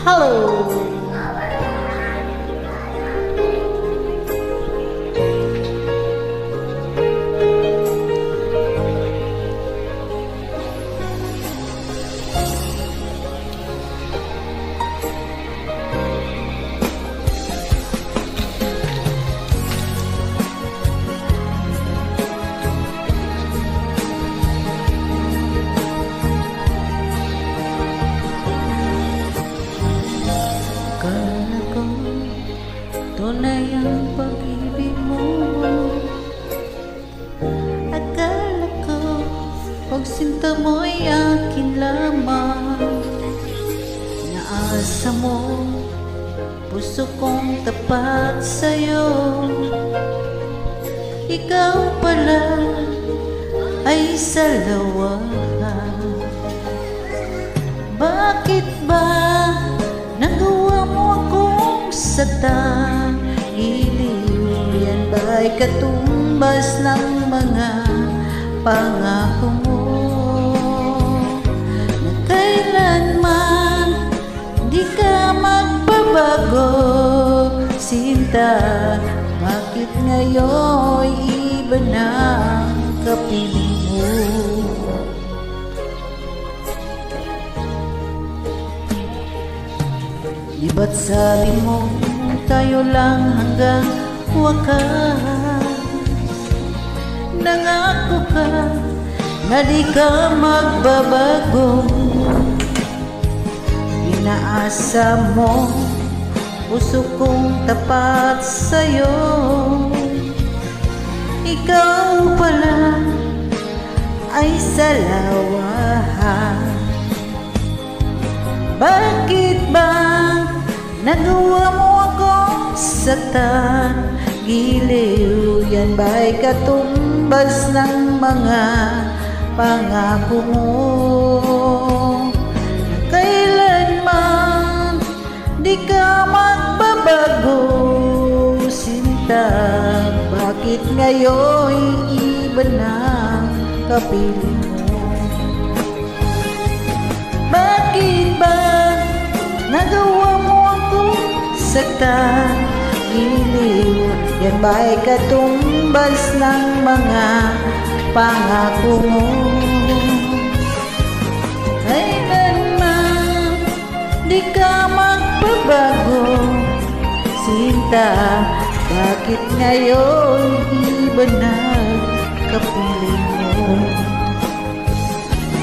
Hello! Akala ko tunay ang pag-ibig mo. Akala ko pagsinta mo'y akin lamang. Naasa mo puso kong tapat sa'yo. Ikaw pala ay salawahan. Bakit ba nagawa mo akong saktan? Iliw, yan ba'y katumbas ng mga pangako mo? Na kailanman di ka magbabago, sinta. Bakit ngayon iba na kapiling mo? Di ba't sabi mo tayo lang hanggang wakas? Nangako ka na di ka magbabago. Inaasa mo puso kong tapat sa'yo. Ikaw pala ay salawahan. Bakit ba nagawa mo akong saktan? Giliw, yan ba'y katumbas ng mga pangako mo? Kailanman di ka magbabago, sinta. Bakit ngayon iba na kapiling mo? Bakit ba nagawa mo akong saktan? Giliw, yan ba'y katumbas ng mga pangako mo? Kailanman di ka magbabago, sinta. Bakit ngayon iba na kapiling?